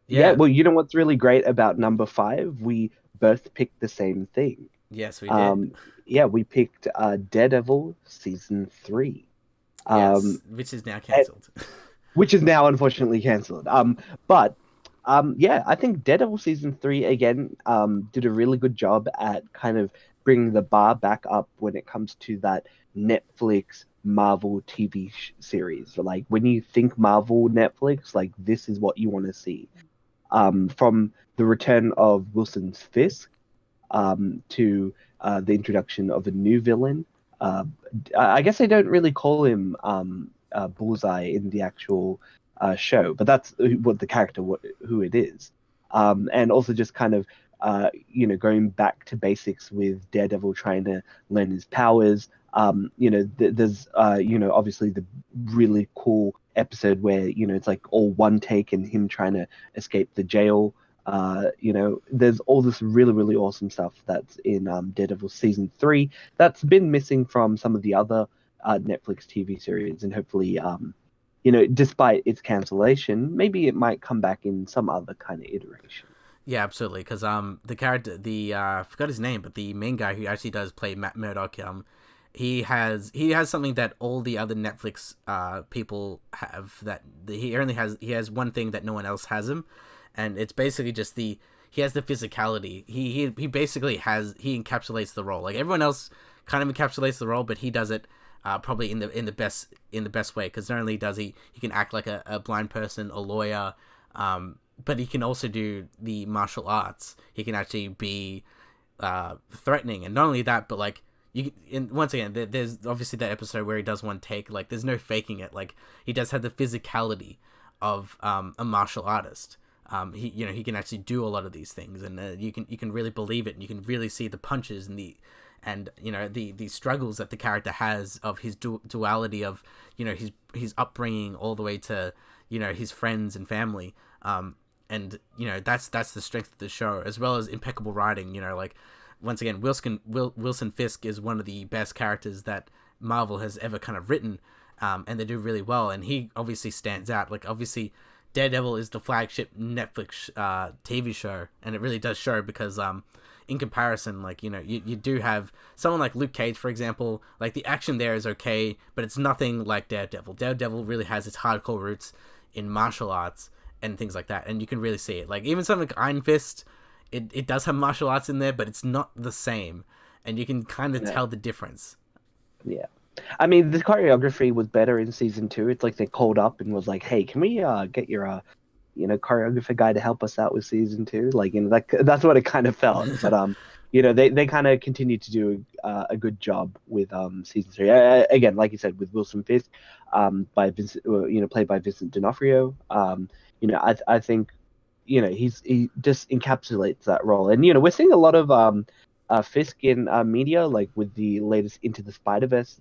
Yeah, Yeah. well, you know what's really great about number five? We both picked the same thing. Yes, we did. Um, yeah, we picked Daredevil season three. Um, Yes, which is now and- cancelled. which is now unfortunately cancelled. But yeah, I think Daredevil season three again did a really good job at kind of bringing the bar back up when it comes to that Netflix Marvel TV series. So, like when you think Marvel Netflix, like this is what you want to see. From the return of Wilson's Fisk to the introduction of a new villain. Uh, I guess they don't really call him Bullseye in the actual show, but that's what the character, who it is. And also just kind of, going back to basics with Daredevil trying to learn his powers. There's, obviously the really cool episode where, it's like all one take and him trying to escape the jail. There's all this really, really awesome stuff that's in Daredevil season three that's been missing from some of the other Netflix TV series, and hopefully, despite its cancellation, maybe it might come back in some other kind of iteration. Yeah, absolutely. Because the character, I forgot his name, but the main guy who actually does play Matt Murdock, he has something that all the other Netflix people have. That he has one thing that no one else has him, and it's basically just he has the physicality. He basically he encapsulates the role. Like everyone else kind of encapsulates the role, but he does it probably in the best way, because not only does he can act like a blind person, a lawyer, but he can also do the martial arts. He can actually be threatening, and not only that, but like once again, there's obviously that episode where he does one take. Like there's no faking it. Like he does have the physicality of a martial artist. He can actually do a lot of these things, and you can really believe it, and you can really see the punches and the struggles that the character has of his duality of his upbringing all the way to his friends and family. And that's the strength of the show, as well as impeccable writing. Like once again, Wilson Fisk is one of the best characters that Marvel has ever kind of written, and they do really well. And he obviously stands out. Like obviously, Daredevil is the flagship Netflix TV show, and it really does show because in comparison, like you do have someone like Luke Cage, for example. Like the action there is okay, but it's nothing like Daredevil. Daredevil really has its hardcore roots in martial arts and things like that, and you can really see it. Like even something like Iron Fist, it does have martial arts in there, but it's not the same, and you can kind of Yeah, tell the difference. yeah. I mean, the choreography was better in season two. It's like they called up and was like, "Hey, can we get your choreographer guy to help us out with season two?" Like, that's what it kind of felt. But they kind of continued to do a good job with season three. Again, like you said, with Wilson Fisk, by Vincent, played by Vincent D'Onofrio. I think he just encapsulates that role, and we're seeing a lot of Fisk in media, like with the latest Into the Spider-Verse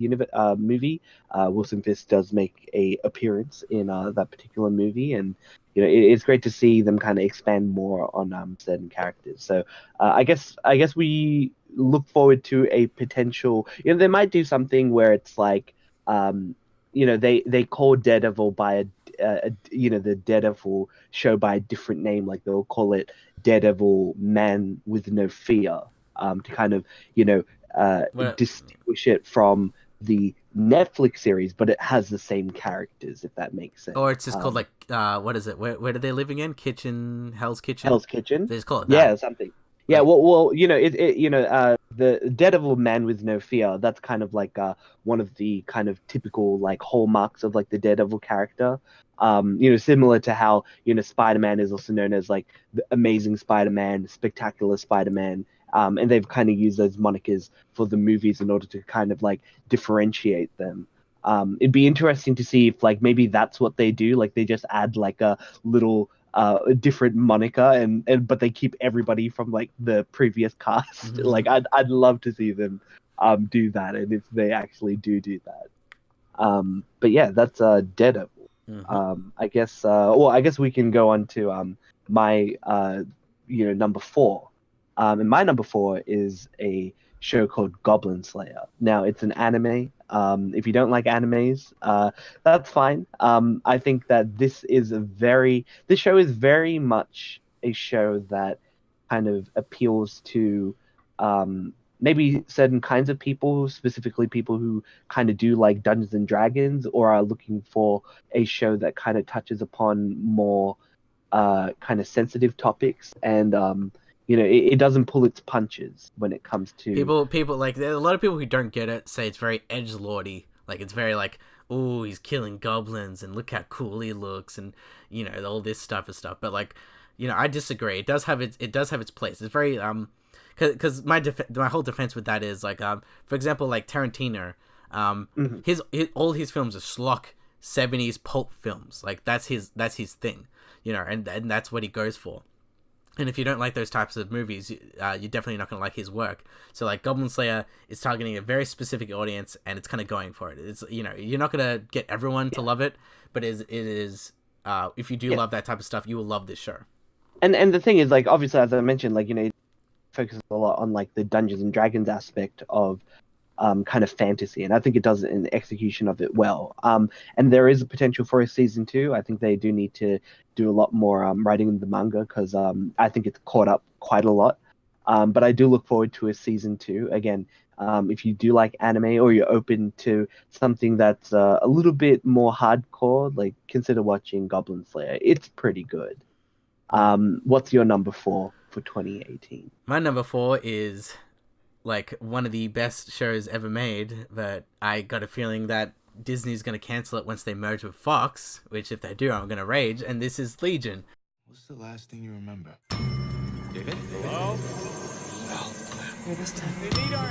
movie. Wilson Fisk does make a appearance in that particular movie, and it's great to see them kind of expand more on certain characters. So I guess we look forward to a potential. They might do something where it's like, they call Daredevil by the Daredevil show by a different name, like they'll call it Daredevil Man with No Fear, to kind of Well, distinguish it from the Netflix series, but it has the same characters, if that makes sense. or it's just called like what is it? Where do they live again? Hell's Kitchen. Hell's Kitchen. They just call it that. Yeah, something. Yeah, Like well, the Daredevil Man with No Fear. That's kind of like one of the kind of typical like hallmarks of like the Daredevil character. Similar to how Spider-Man is also known as like the Amazing Spider-Man, Spectacular Spider-Man. And they've kind of used those monikers for the movies in order to kind of like differentiate them. It'd be interesting to see if like maybe that's what they do. Like they just add like a little different moniker, and but they keep everybody from like the previous cast. Like I'd love to see them do that, and if they actually do that. But yeah, that's Daredevil. mm-hmm. I guess we can go on to my number four. And my number four is a show called Goblin Slayer. Now, it's an anime. If you don't like animes, that's fine. I think that this show is very much a show that kind of appeals to maybe certain kinds of people, specifically people who kind of do like Dungeons and Dragons or are looking for a show that kind of touches upon more kind of sensitive topics, and it doesn't pull its punches when it comes to people like, there are a lot of people who don't get it say it's very edgelordy, like it's very like, oh, he's killing goblins and look how cool he looks, and all this type of stuff. But like, I disagree. It does have its place. It's very because my whole defense with that is like, for example, like Tarantino, his all his films are schlock 70s pulp films. Like that's his thing, and that's what he goes for. And if you don't like those types of movies, you're definitely not going to like his work. So like Goblin Slayer is targeting a very specific audience, and it's kind of going for it. It's you're not going to get everyone to love it, but it is if you do love that type of stuff, you will love this show. And the thing is, like, obviously, as I mentioned, like, it focuses a lot on like the Dungeons and Dragons aspect of kind of fantasy, and I think it does an execution of it well. And there is a potential for a season 2. I think they do need to do a lot more writing in the manga, because I think it's caught up quite a lot. But I do look forward to a season 2. Again, if you do like anime or you're open to something that's a little bit more hardcore, like consider watching Goblin Slayer. It's pretty good. What's your number 4 for 2018? My number 4 is like one of the best shows ever made, but I got a feeling that Disney's going to cancel it once they merge with Fox, which if they do, I'm going to rage, and this is Legion. What's the last thing you remember? David? Hello? Hey, this time.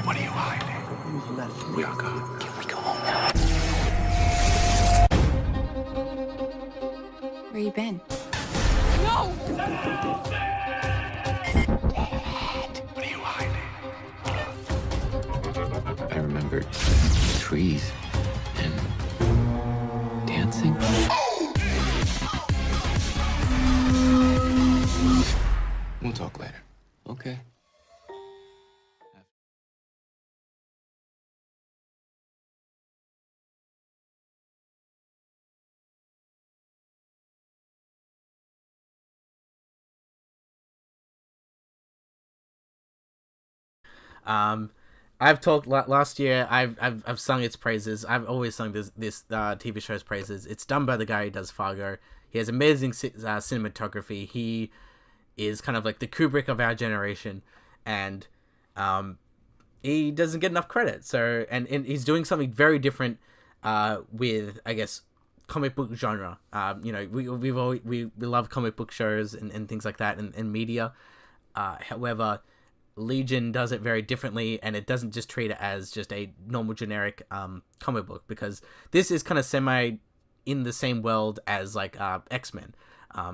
What are you hiding? We are gone. Can we go home now? Where you been? No! What are you hiding? I remembered trees and dancing. We'll talk later. Okay. I've talked last year. I've sung its praises. I've always sung this TV show's praises. It's done by the guy who does Fargo. He has amazing cinematography. He is kind of like the Kubrick of our generation, and he doesn't get enough credit. So and he's doing something very different with, I guess, comic book genre. We love comic book shows and things like that, and media. However, Legion does it very differently, and it doesn't just treat it as just a normal generic comic book, because this is kind of semi in the same world as like X-Men,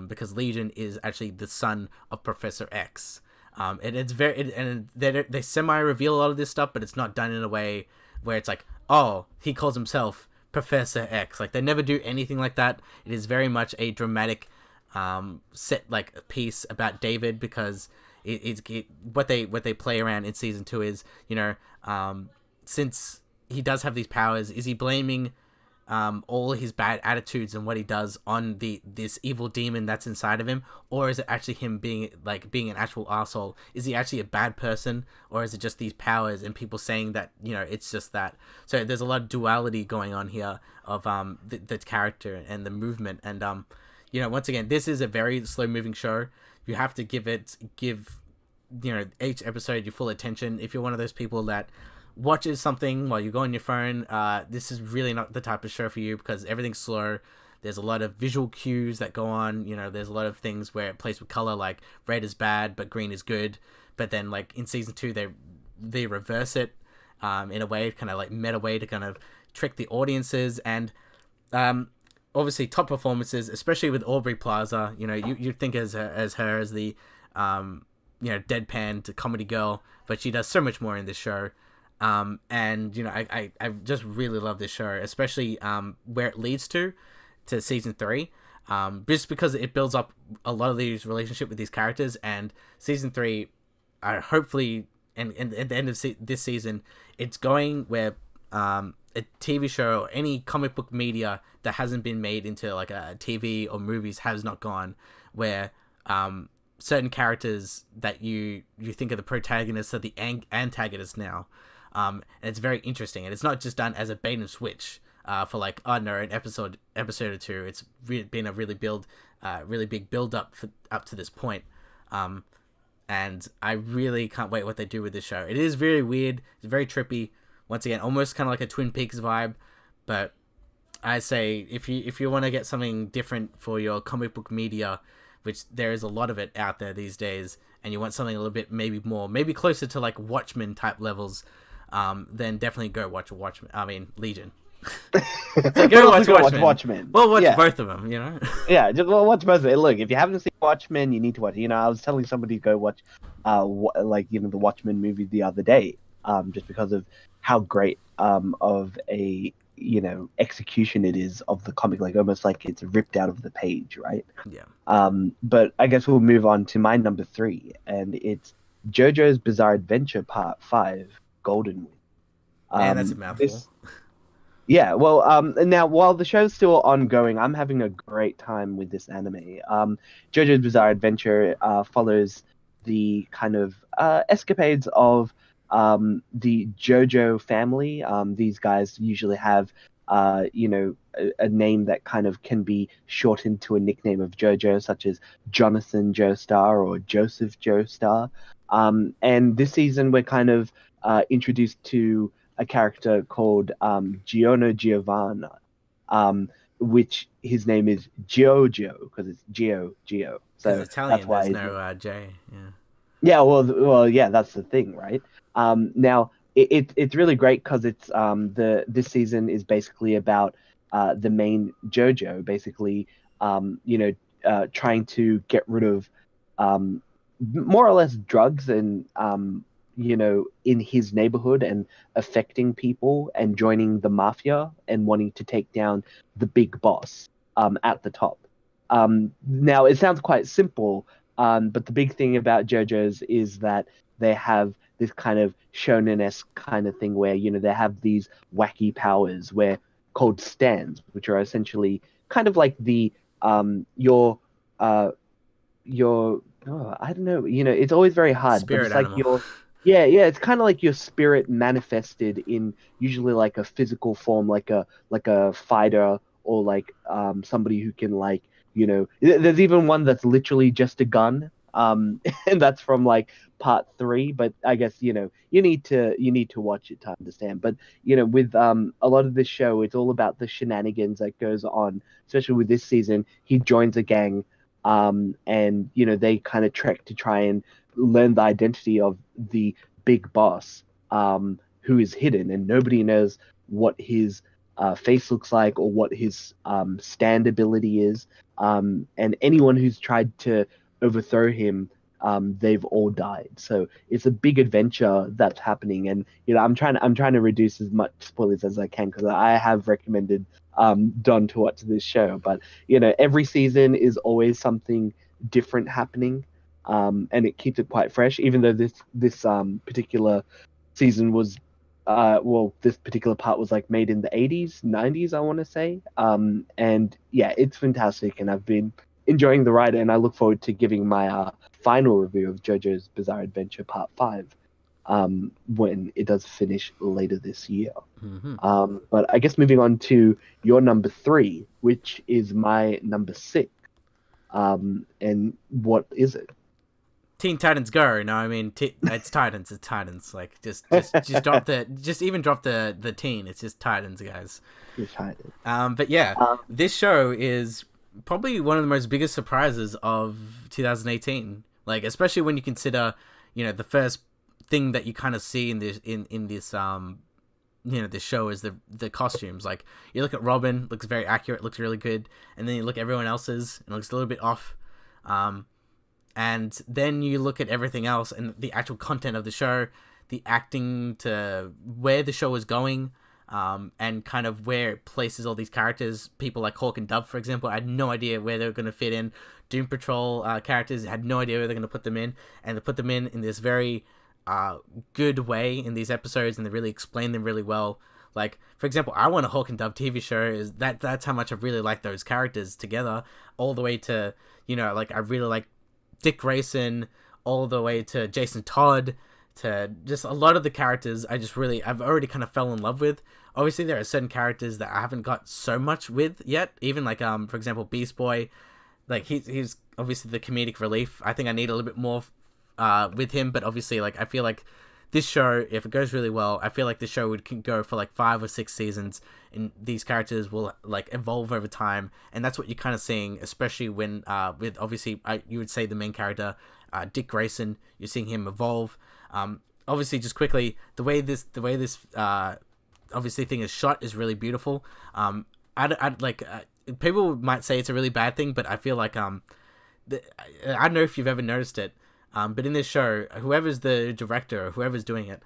because Legion is actually the son of Professor X, and it's they semi reveal a lot of this stuff, but it's not done in a way where it's like, oh, he calls himself Professor X. Like, they never do anything like that. It is very much a dramatic set like piece about David, because what they play around in season 2 is, since he does have these powers, is he blaming all his bad attitudes and what he does on this evil demon that's inside of him, or is it actually him being an actual asshole? Is he actually a bad person, or is it just these powers and people saying that it's just that? So there's a lot of duality going on here of the character and the movement, and once again, this is a very slow moving show. You have to give each episode your full attention. If you're one of those people that watches something while you go on your phone, this is really not the type of show for you, because everything's slow. There's a lot of visual cues that go on. There's a lot of things where it plays with color, like red is bad but green is good. But then like in season 2, they reverse it in a way, kind of like meta way, to kind of trick the audiences. And obviously top performances, especially with Aubrey Plaza. You'd think as her as the deadpan to comedy girl, but she does so much more in this show. And I just really love this show, especially where it leads to season 3, just because it builds up a lot of these relationship with these characters. And season 3, hopefully and at the end of this season, it's going where a TV show or any comic book media that hasn't been made into like a TV or movies has not gone, where certain characters that you think are the protagonists are the antagonists now. And it's very interesting, and it's not just done as a bait and switch for like, I don't know, an episode or two. It's been a really big build up to this point. And I really can't wait what they do with this show. It is very weird. It's very trippy. Once again, almost kind of like a Twin Peaks vibe. But I say, if you want to get something different for your comic book media, which there is a lot of it out there these days, and you want something a little bit maybe closer to like Watchmen type levels, then definitely go watch Legion. So go watch Watchmen. Well, watch both of them, you know? Yeah, just watch both of them. Look, if you haven't seen Watchmen, you need to watch it. You know, I was telling somebody to go watch, the Watchmen movie the other day, just because of how great of a, execution it is of the comic, like almost like it's ripped out of the page, right? Yeah. But I guess we'll move on to my number 3, and it's JoJo's Bizarre Adventure Part 5, Golden Wind. Man, that's a mouthful. Yeah, well, now while the show's still ongoing, I'm having a great time with this anime. JoJo's Bizarre Adventure follows the kind of escapades of the JoJo family. These guys usually have, a name that kind of can be shortened to a nickname of JoJo, such as Jonathan Joestar or Joseph Joestar. And this season, we're kind of introduced to a character called Giorno Giovanna, which his name is Giorgio because it's Gio. So Italian, that's why there's no J. Yeah. Yeah, well, yeah, that's the thing, right? Now it's really great because it's this season is basically about the main JoJo, basically, trying to get rid of more or less drugs and in his neighborhood and affecting people and joining the mafia and wanting to take down the big boss at the top. Now, it sounds quite simple, but the big thing about JoJo's is that they have this kind of shonen-esque kind of thing where, they have these wacky powers called stands, which are essentially kind of like the your I don't know, it's always very hard, Spirit but it's animal. like your yeah, it's kind of like your spirit manifested in usually like a physical form, like a fighter or like somebody who can like, there's even one that's literally just a gun, and that's from like part 3. But I guess you need to watch it to understand. But with a lot of this show, it's all about the shenanigans that goes on, especially with this season. He joins a gang, and they kind of trek to try and learn the identity of the big boss, who is hidden, and nobody knows what his face looks like or what his stand ability is. And anyone who's tried to overthrow him, they've all died. So it's a big adventure that's happening, and I'm trying to reduce as much spoilers as I can because I have recommended Don to watch this show. But every season is always something different happening. And it keeps it quite fresh, even though this particular season was, this particular part was like made in the 80s, 90s, I want to say. And yeah, it's fantastic, and I've been enjoying the ride, and I look forward to giving my final review of JoJo's Bizarre Adventure Part 5 when it does finish later this year. Mm-hmm. But I guess moving on to your number 3, which is my number 6. And what is it? Teen Titans Go. No, I mean it's Titans. It's Titans. Like just drop the teen. It's just Titans, guys. It's Titans. But yeah, this show is probably one of the most biggest surprises of 2018. Like especially when you consider, the first thing that you kind of see in this this show is the costumes. Like you look at Robin, looks very accurate, looks really good, and then you look at everyone else's, and it looks a little bit off. And then you look at everything else and the actual content of the show, the acting to where the show is going, and kind of where it places all these characters. People like Hawk and Dove, for example, I had no idea where they were going to fit in. Doom Patrol characters, had no idea where they're going to put them in. And they put them in this very good way in these episodes, and they really explain them really well. Like, for example, I Want a Hawk and Dove TV show. That's how much I really like those characters together, all the way to, like, I really like Dick Grayson, all the way to Jason Todd, to just a lot of the characters I've already kind of fell in love with. Obviously, there are certain characters that I haven't got so much with yet. Even like, for example, Beast Boy, like he's obviously the comedic relief. I think I need a little bit more with him, but obviously, like, I feel like this show, if it goes really well, I feel like the show can go for like 5 or 6 seasons, and these characters will like evolve over time, and that's what you're kind of seeing, especially when with obviously you would say the main character, Dick Grayson, you're seeing him evolve. Obviously, just quickly, the way this obviously thing is shot is really beautiful. I'd like people might say it's a really bad thing, but I feel like I don't know if you've ever noticed it. But in this show, whoever's the director or whoever's doing it,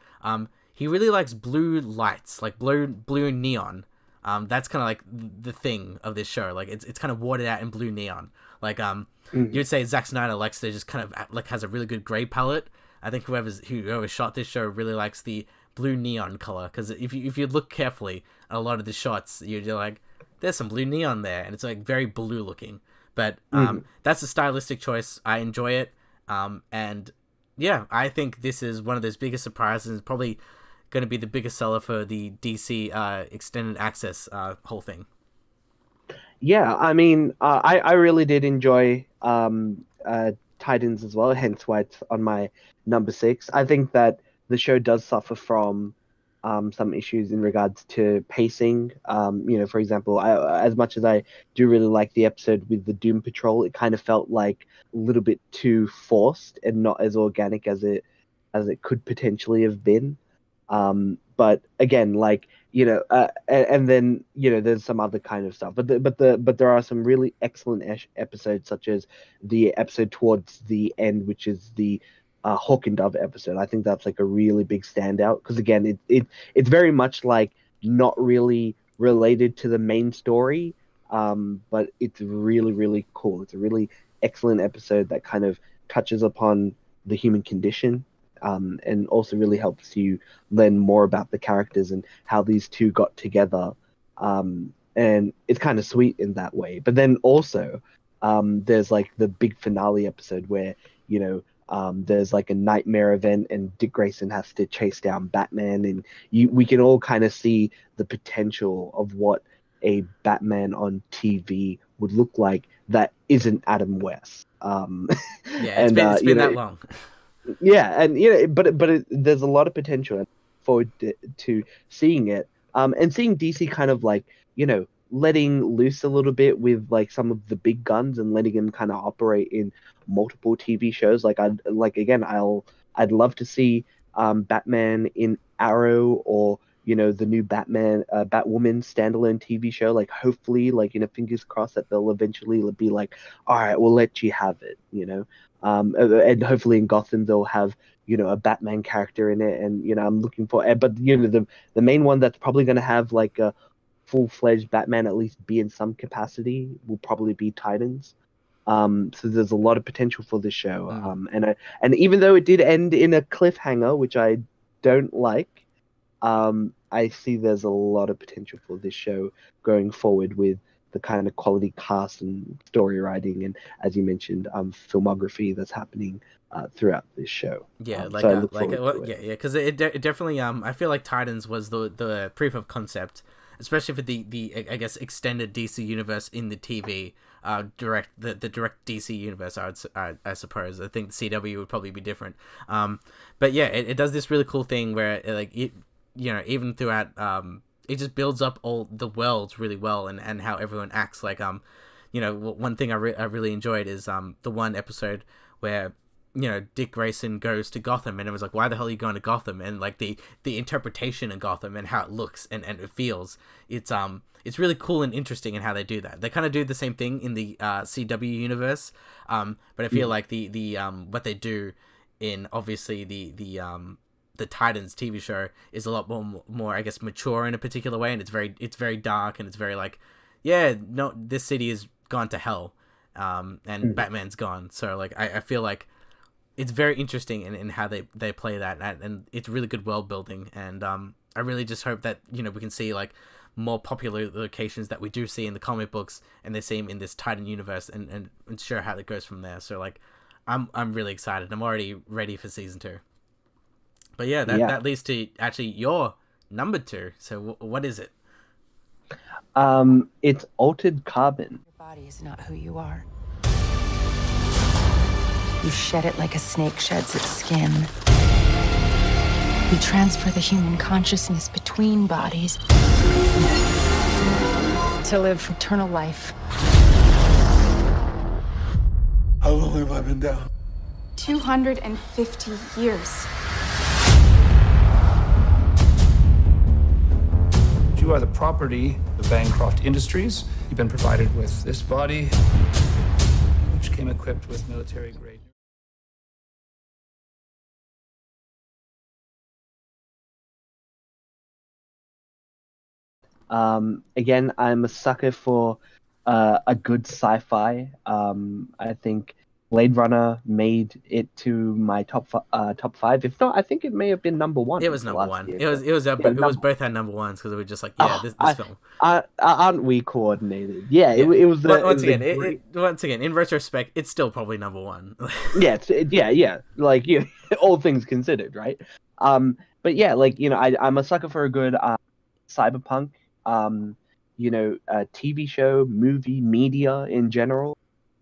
he really likes blue lights, like blue neon. That's kind of like the thing of this show. Like it's kind of watered out in blue neon. Like you'd say Zack Snyder likes to just kind of like has a really good gray palette. I think whoever shot this show really likes the blue neon color, because if you look carefully at a lot of the shots, you're like, there's some blue neon there, and it's like very blue looking. But that's a stylistic choice. I enjoy it. And yeah, I think this is one of those biggest surprises. Probably going to be the biggest seller for the DC extended access whole thing. Yeah, I mean, I really did enjoy Titans as well, hence why it's on my number 6. I think that the show does suffer from some issues in regards to pacing. For example, as much as I do really like the episode with the Doom Patrol, it kind of felt like a little bit too forced and not as organic as it could potentially have been. But again, like, and then there's some other kind of stuff. But there are some really excellent episodes, such as the episode towards the end, which is the Hawk and Dove episode. I think that's like a really big standout, because again, it's very much like not really related to the main story, but it's really, really cool. It's a really excellent episode that kind of touches upon the human condition, and also really helps you learn more about the characters and how these two got together. And it's kind of sweet in that way. But then also, there's like the big finale episode where, there's like a nightmare event and Dick Grayson has to chase down Batman, and we can all kind of see the potential of what a Batman on TV would look like that isn't Adam West. It's been that long. Yeah, and but there's a lot of potential. And forward to seeing it, and seeing DC kind of like letting loose a little bit with like some of the big guns and letting them kind of operate in multiple TV shows. I'd love to see Batman in Arrow, or the new Batwoman standalone TV show. Like, hopefully, fingers crossed that they'll eventually be like, all right, we'll let you have it, and hopefully in Gotham they'll have a Batman character in it, and I'm looking for, but the main one that's probably going to have like a full-fledged Batman, at least be in some capacity, will probably be Titans. So there's a lot of potential for this show. And even though it did end in a cliffhanger, which I don't like, I see there's a lot of potential for this show going forward with the kind of quality cast and story writing, and as you mentioned, filmography that's happening throughout this show. Yeah, because it definitely I feel like Titans was the proof of concept, especially for the I guess extended DC universe in the TV direct DC universe. I suppose I think CW would probably be different. But yeah, it does this really cool thing where even throughout it just builds up all the worlds really well, and how everyone acts. Like one thing I really enjoyed is the one episode where Dick Grayson goes to Gotham, and it was like, why the hell are you going to Gotham? And like the interpretation of Gotham and how it looks and it feels, it's really cool and interesting in how they do that. They kind of do the same thing in the CW universe, but I feel like the what they do in obviously the Titans TV show is a lot more I guess mature in a particular way, and it's very dark, and it's very like, no, this city is gone to hell, and Batman's gone. So like I feel like it's very interesting in how they play that, and it's really good world building. And I really just hope that we can see like more popular locations that we do see in the comic books, and they see them in this Titan universe, and show how it goes from there. So like, I'm really excited. I'm already ready for season 2. But yeah, that leads to actually your number 2. So what is it? It's Altered Carbon. Your body is not who you are. You shed it like a snake sheds its skin. You transfer the human consciousness between bodies to live eternal life. How long have I been down? 250 years. You are the property of Bancroft Industries. You've been provided with this body, which came equipped with military grade. Again, I'm a sucker for a good sci-fi. I think Blade Runner made it to my top 5. If not, I think it may have been number 1. It was number 1. Year. It was both our number 1s, because we were just like, this film. Aren't we coordinated? Yeah, yeah. It was. Once again, in retrospect, it's still probably number 1. yeah. Like all things considered, right? But yeah, like I'm a sucker for a good cyberpunk. TV show, movie, media in general.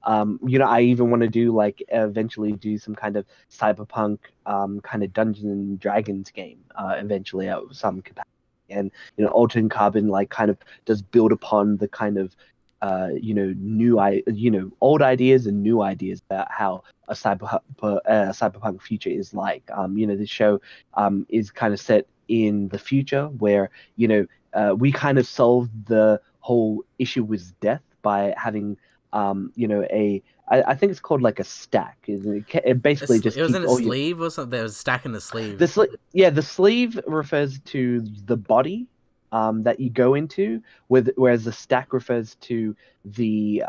I even want to do eventually do some kind of cyberpunk kind of Dungeons and Dragons game eventually at some capacity. And Altered Carbon kind of does build upon the kind of old ideas and new ideas about how a cyberpunk future is like. This show is kind of set in the future where we kind of solved the whole issue with death by having I think it's called like a stack. It basically just it was in a sleeve or something. There was a stack in the sleeve. The sleeve refers to the body that you go into, whereas the stack refers to the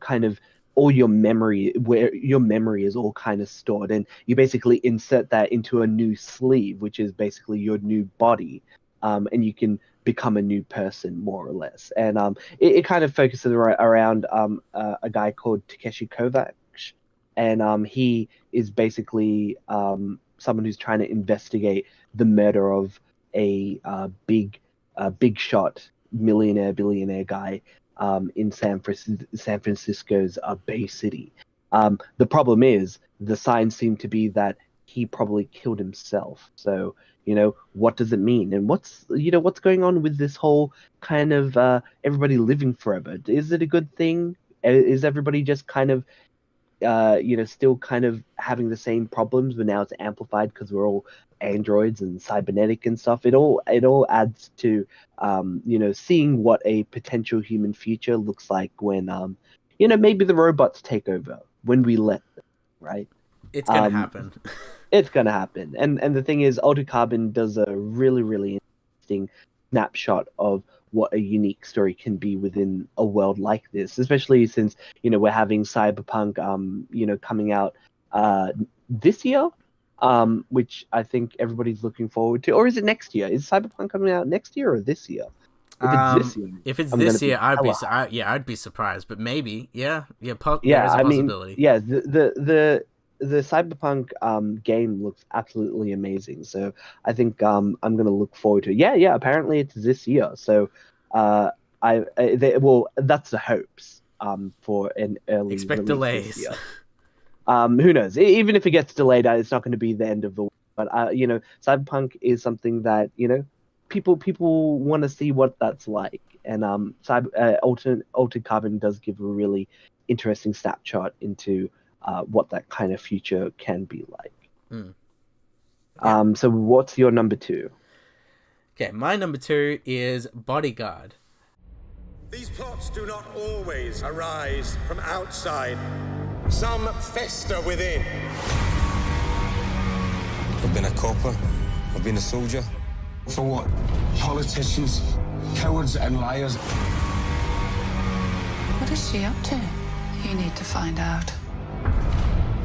kind of all your memory, where your memory is all kind of stored, and you basically insert that into a new sleeve, which is basically your new body, and you can become a new person, more or less. And it kind of focuses around a guy called Takeshi Kovacs, and he is basically someone who's trying to investigate the murder of a big shot billionaire guy in San Francisco's Bay City. The problem is the signs seem to be that he probably killed himself. So what does it mean, and what's going on with this whole kind of everybody living forever? Is it a good thing? Is everybody just kind of still kind of having the same problems, but now it's amplified because we're all androids and cybernetic and stuff? It all adds to seeing what a potential human future looks like when maybe the robots take over, when we let them, right? It's gonna happen. It's gonna happen, and the thing is, Altered Carbon does a really, really interesting snapshot of what a unique story can be within a world like this, especially since we're having Cyberpunk coming out this year, which I think everybody's looking forward to. Or is it next year? Is Cyberpunk coming out next year or this year? If it's this year, I'd be surprised, but maybe, there's a possibility. The Cyberpunk game looks absolutely amazing, so I think I'm gonna look forward to it. Yeah. Apparently it's this year, so that's the hopes for an early expect release delays. This year. Who knows? Even if it gets delayed, it's not going to be the end of the world. But Cyberpunk is something that people want to see what that's like, and Altered Carbon does give a really interesting snapshot into what that kind of future can be like. So what's your number 2? Okay, my number 2 is Bodyguard. These plots do not always arise from outside. Some fester within. I've been a copper. I've been a soldier. For what? Politicians, cowards and liars. What is she up to? You need to find out.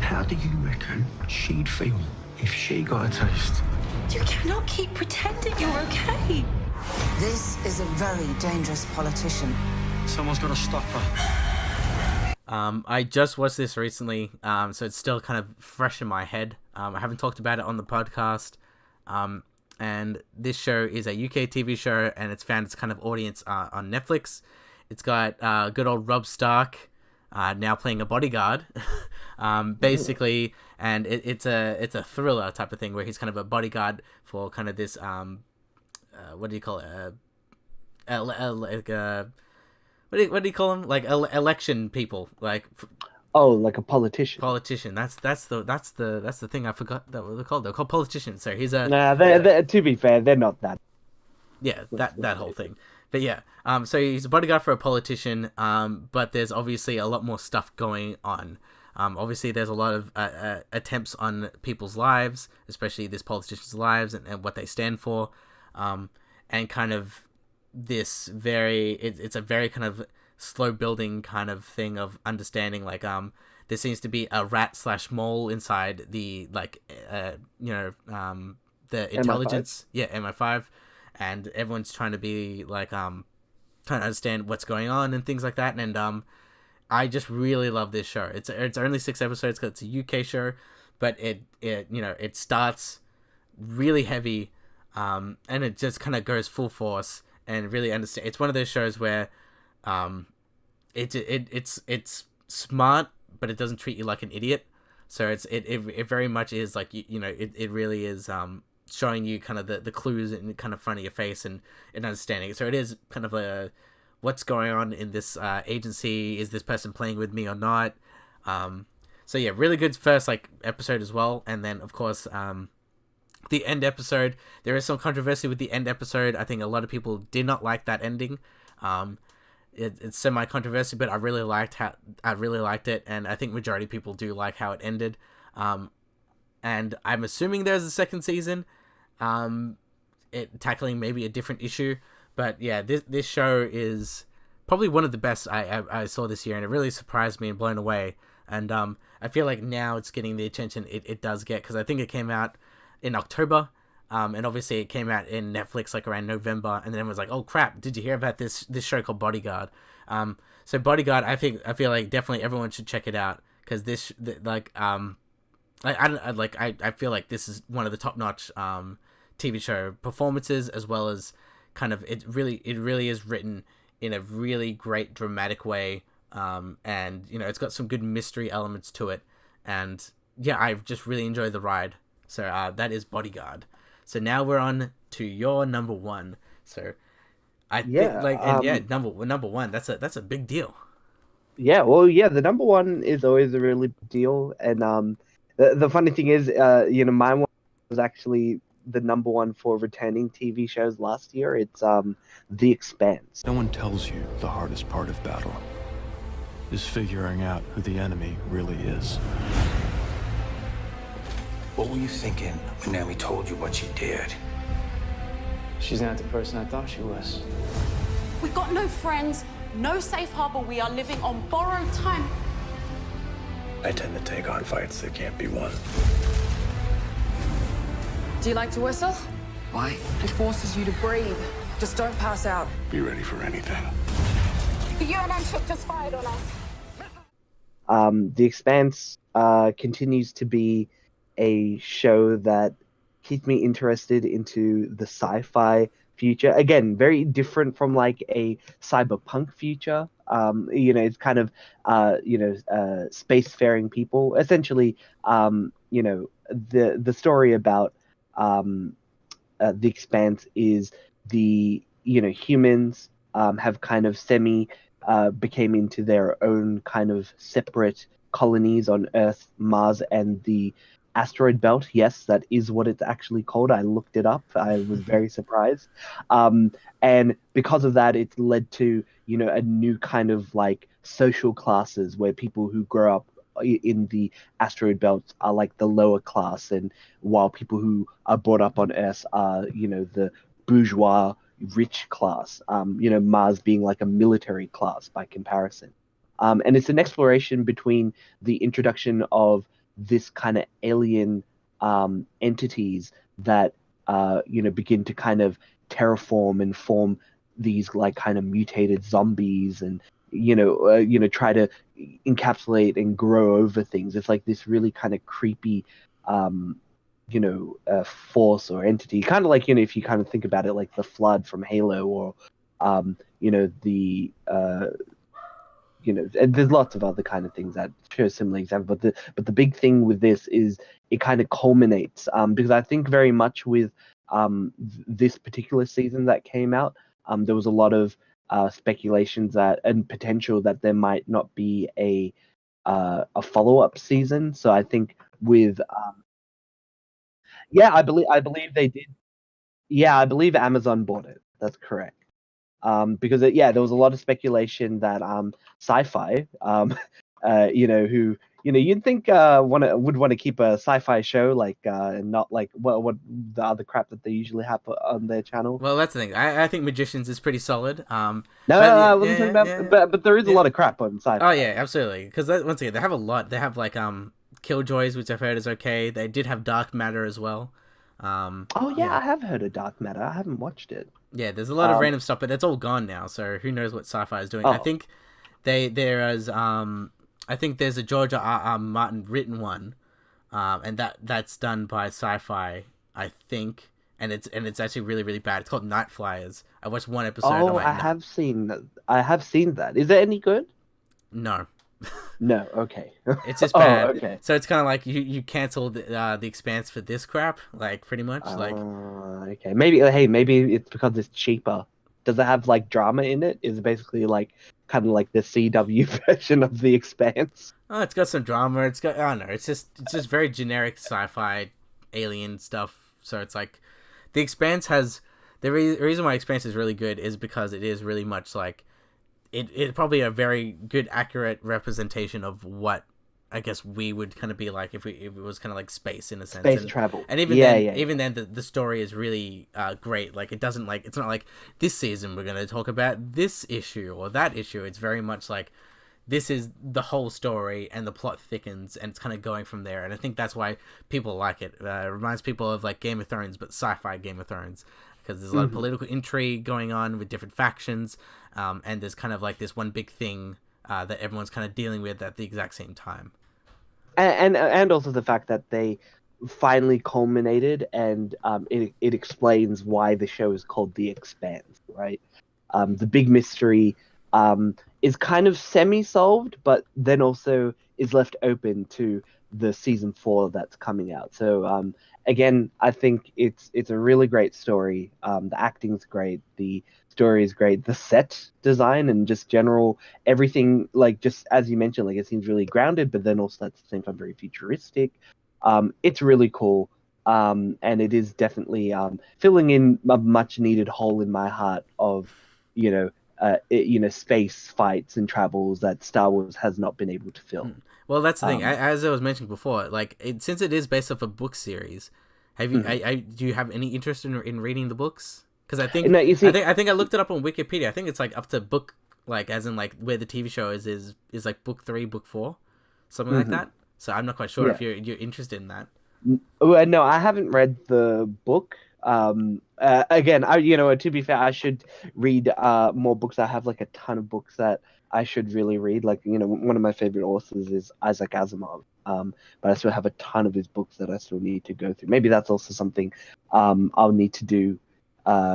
How do you reckon she'd feel if she got a taste? You cannot keep pretending you're okay. This is a very dangerous politician. Someone's got to stop her. I just watched this recently, so it's still kind of fresh in my head. I haven't talked about it on the podcast. And this show is a UK TV show, and it's found its kind of audience on Netflix. It's got good old Rob Stark now playing a bodyguard, basically, and it's a thriller type of thing where he's kind of a bodyguard for kind of this what do you call it? What do you call them? Like election people, like. Oh, like a politician. Politician. That's the thing I forgot that what they're called. They're called politicians. So he's a. Nah, they're to be fair, they're not that. Yeah, that whole thing. But yeah, so he's a bodyguard for a politician. But there's obviously a lot more stuff going on. Obviously there's a lot of attempts on people's lives, especially this politician's lives and what they stand for, and kind of this it's a very kind of slow building kind of thing of understanding, like there seems to be a rat / mole inside the the intelligence MI5, and everyone's trying to be like trying to understand what's going on and things like that. And I just really love this show. It's only 6 episodes because it's a UK show, but it starts really heavy, and it just kind of goes full force and really understand. It's one of those shows where it's smart, but it doesn't treat you like an idiot. So it very much is like it really is showing you kind of the clues in kind of front of your face and understanding. So it is kind of a what's going on in this agency. Is this person playing with me or not? So yeah, really good first episode as well. And then of course the end episode, there is some controversy with the end episode. I think a lot of people did not like that ending. It's semi-controversial, but I really liked it, and I think majority of people do like how it ended. And I'm assuming there's a second season, tackling maybe a different issue. But yeah, this show is probably one of the best I saw this year, and it really surprised me and blown away. And I feel like now it's getting the attention it does get, because I think it came out in October. And obviously it came out in Netflix around November, and then everyone's like, "Oh crap! Did you hear about this show called Bodyguard?" So Bodyguard, I feel like definitely everyone should check it out, because I feel like this is one of the top notch TV show performances, as well as kind of it really is written in a really great dramatic way, and it's got some good mystery elements to it, and yeah, I've just really enjoyed the ride. So that is Bodyguard. So now we're on to your number one. So I think number one, that's a big deal. Yeah, well, yeah, the number one is always a really big deal, and the funny thing is, my one was actually the number one for returning TV shows last year. It's The Expanse. No one tells you the hardest part of battle is figuring out who the enemy really is. What were you thinking when Naomi told you what she did? She's not the person I thought she was. We've got no friends, no safe harbor. We are living on borrowed time. I tend to take on fights that can't be won. Do you like to whistle? Why? It forces you to breathe. Just don't pass out. Be ready for anything. The UNN ship just fired on us. The Expanse continues to be a show that keeps me interested into the sci-fi future. Again, very different from a cyberpunk future. It's kind of spacefaring people. Essentially, the story about The Expanse is the humans have kind of became into their own kind of separate colonies on Earth, Mars, and the asteroid belt. Yes, that is what it's actually called. I looked it up. I was very surprised. And because of that, it's led to, a new kind of social classes where people who grow up in the asteroid belt are the lower class, and while people who are brought up on Earth are, the bourgeois rich class, Mars being a military class by comparison. And it's an exploration between the introduction of this kind of alien entities that begin to kind of terraform and form these like kind of mutated zombies, and try to encapsulate and grow over things. It's like this really kind of creepy force or entity, kind of like, if you kind of think about it, like the Flood from Halo, or and there's lots of other kind of things that show similar examples. But the big thing with this is it kind of culminates, because I think very much with this particular season that came out, there was a lot of speculations that and potential that there might not be a follow-up season. So I think with I believe they did. Yeah, I believe Amazon bought it. That's correct. Because there was a lot of speculation that Sci-Fi, who you'd think would want to keep a sci-fi show like and not like what the other crap that they usually have on their channel. Well, that's the thing. I think Magicians is pretty solid. I wasn't talking about, but there is a lot of crap on Sci-Fi. Oh yeah, absolutely. Because once again, they have a lot. They have like Killjoys, which I've heard is okay. They did have Dark Matter as well. I have heard of Dark Matter. I haven't watched it. Yeah, there's a lot of random stuff, but it's all gone now. So who knows what Sci-Fi is doing? I think there's a George R. Martin written one, and that's done by Sci-Fi, I think, and it's actually really, really bad. It's called Night Flyers. I watched one episode. I have seen that. Is it any good? No. No, okay. It's just bad. Okay. So it's kind of like you canceled the Expanse for this crap, like pretty much. Okay. Maybe it's because it's cheaper. Does it have like drama in it? Is it basically like kind of like the CW version of the Expanse? Oh, it's got some drama. It's got it's just very generic sci-fi alien stuff. So it's like the Expanse has the reason why Expanse is really good is because it is really much like. It's probably a very good, accurate representation of what I guess we would kind of be like if it was kind of like space in a sense. Space travel. And even then, the story is really great. Like it's not like this season we're going to talk about this issue or that issue. It's very much like this is the whole story and the plot thickens and it's kind of going from there. And I think that's why people like it. It reminds people of like Game of Thrones, but sci-fi Game of Thrones. Because there's a lot of political intrigue going on with different factions, and there's kind of like this one big thing that everyone's kind of dealing with at the exact same time. And also the fact that they finally culminated, and it explains why the show is called The Expanse, right? The big mystery is kind of semi-solved, but then also is left open to the season 4 that's coming out. So again, I think it's a really great story. The acting's great, the story is great, the set design and just general everything, like just as you mentioned, like it seems really grounded, but then also at the same time very futuristic. It's really cool, and it is definitely filling in a much needed hole in my heart of space fights and travels that Star Wars has not been able to fill. Well, that's the thing. As I was mentioning before, like since it is based off a book series, have you? Do you have any interest in reading the books? Because I think I think I looked it up on Wikipedia. I think it's like up to book, like as in like where the TV show is like book 3, book 4, something like that. So I'm not quite sure if you're interested in that. No, I haven't read the book. Again, to be fair, I should read more books. I have like a ton of books that I should really read. Like, one of my favorite authors is Isaac Asimov. But I still have a ton of his books that I still need to go through. Maybe that's also something I'll need to do.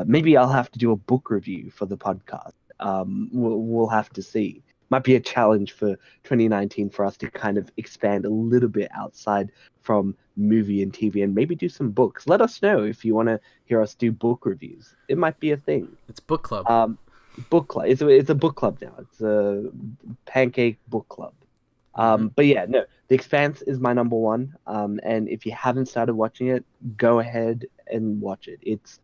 Maybe I'll have to do a book review for the podcast. We'll have to see. Might be a challenge for 2019 for us to kind of expand a little bit outside from movie and TV and maybe do some books. Let us know if you want to hear us do book reviews. It might be a thing. It's book club. Book club. It's a book club now. It's a Pancake Book Club. But yeah, no, The Expanse is my number one. And if you haven't started watching it, go ahead and watch it. It's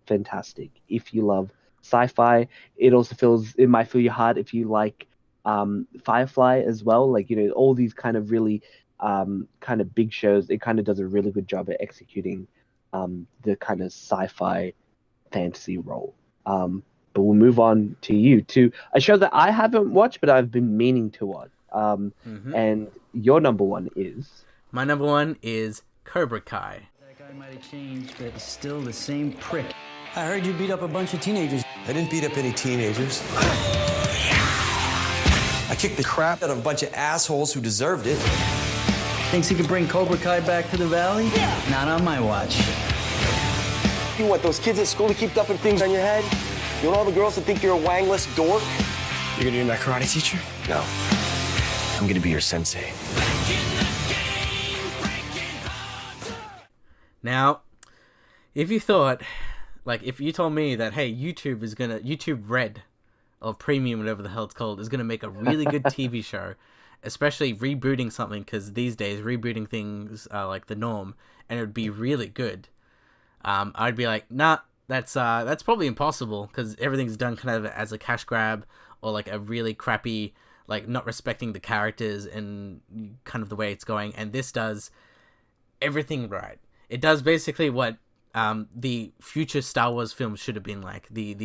fantastic. If you love sci-fi, it might fill your heart if you like Firefly as well. Like, all these kind of really kind of big shows, it kind of does a really good job at executing the kind of sci-fi fantasy role. But we'll move on to a show that I haven't watched, but I've been meaning to watch. And your number one is? My number one is Cobra Kai. That guy might have changed, but he's still the same prick. I heard you beat up a bunch of teenagers. I didn't beat up any teenagers. I kicked the crap out of a bunch of assholes who deserved it. Thinks he could bring Cobra Kai back to the valley? Yeah. Not on my watch. You want those kids at school to keep dumping things on your head? You want all the girls to think you're a wangless dork? You're gonna be my karate teacher? No. I'm gonna be your sensei. Now, if you thought, like, if you told me that, hey, YouTube Red, or Premium, whatever the hell it's called, is gonna make a really good TV show, especially rebooting something, because these days rebooting things are like the norm, and it would be really good, I'd be like, nah, that's probably impossible, because everything's done kind of as a cash grab, or like a really crappy, like not respecting the characters and kind of the way it's going. And this does everything right. It does basically what the future Star Wars films should have been like. The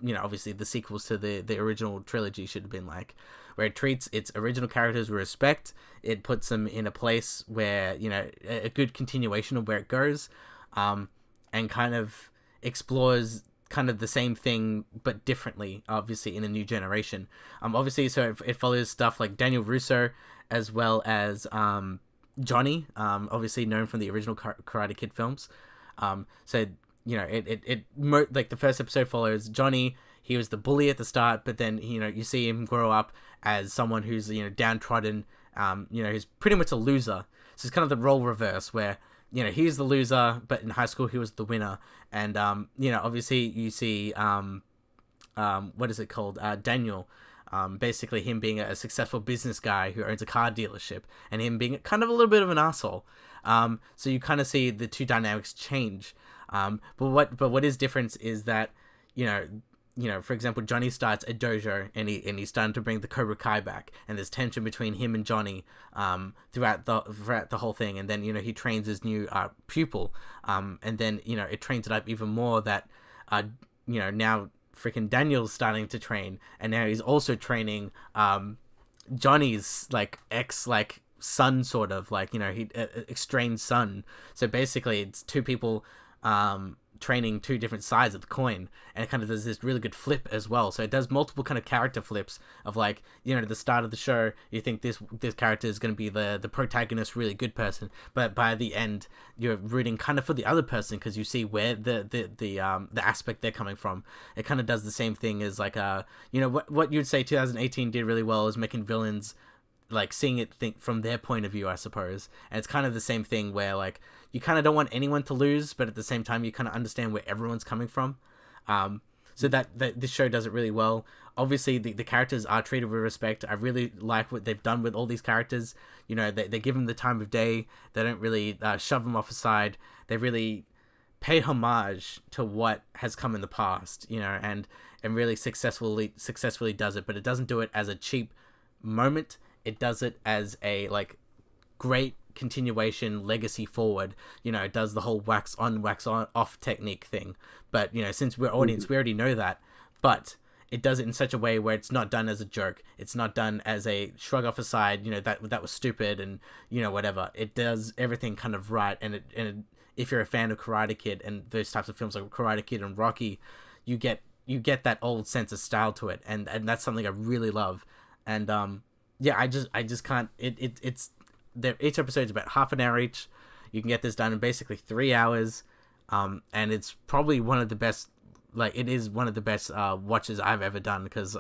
you know, obviously the sequels to the original trilogy should have been like, where it treats its original characters with respect. It puts them in a place where, you know, a good continuation of where it goes, and kind of explores kind of the same thing but differently, obviously in a new generation. Obviously, so it follows stuff like Daniel Russo, as well as Johnny, obviously known from the original Karate Kid films. So, you know, like the first episode follows Johnny. He was the bully at the start, but then, you know, you see him grow up as someone who's, you know, downtrodden, you know, he's pretty much a loser. So it's kind of the role reverse, where, you know, he's the loser, but in high school he was the winner. And, you know, obviously you see, what is it called? Daniel, basically him being a successful business guy who owns a car dealership, and him being kind of a little bit of an asshole. So you kind of see the two dynamics change. But what is different is that, you know, for example, Johnny starts a dojo, and he's starting to bring the Cobra Kai back, and there's tension between him and Johnny throughout the whole thing. And then, you know, he trains his new pupil, and then, you know, it trains it up even more that, you know, now freaking Daniel's starting to train, and now he's also training Johnny's like son, sort of like, you know, he estranged son. So basically it's two people training two different sides of the coin, and it kind of does this really good flip as well. So it does multiple kind of character flips of, like, you know, at the start of the show you think this character is going to be the protagonist, really good person, but by the end you're rooting kind of for the other person, because you see where the aspect they're coming from. It kind of does the same thing as, like, you know, what you'd say 2018 did really well is making villains, like, seeing it think from their point of view, I suppose. And it's kind of the same thing where, like, you kind of don't want anyone to lose, but at the same time you kind of understand where everyone's coming from. So that this show does it really well. Obviously the characters are treated with respect. I really like what they've done with all these characters. You know, they give them the time of day. They don't really shove them off aside. They really pay homage to what has come in the past, you know, and really successfully does it. But it doesn't do it as a cheap moment. It does it as a, like, great continuation, legacy forward. You know, it does the whole wax on, wax on, off technique thing. But, you know, since we're audience, we already know that. But it does it in such a way where it's not done as a joke. It's not done as a shrug off aside, you know, that was stupid and, you know, whatever. It does everything kind of right. And if you're a fan of Karate Kid and those types of films like Karate Kid and Rocky, you get that old sense of style to it. And that's something I really love. And, yeah, I just can't. It's each episode's about half an hour each. You can get this done in basically 3 hours, and it's probably one of the best. Like, it is one of the best watches I've ever done, because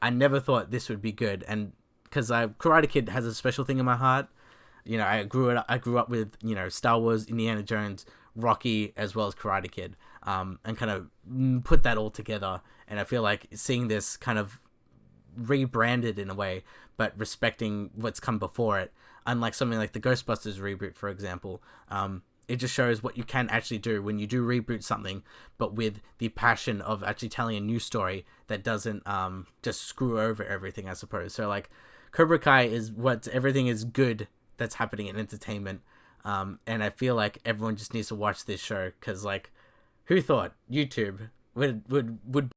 I never thought this would be good, and because Karate Kid has a special thing in my heart. You know, I grew up with, you know, Star Wars, Indiana Jones, Rocky, as well as Karate Kid, and kind of put that all together. And I feel like seeing this kind of rebranded in a way, but respecting what's come before it, unlike something like the Ghostbusters reboot, for example. It just shows what you can actually do when you do reboot something, but with the passion of actually telling a new story that doesn't just screw over everything, I suppose. So, like, Cobra Kai is what everything is good that's happening in entertainment, and I feel like everyone just needs to watch this show, because, like, who thought YouTube would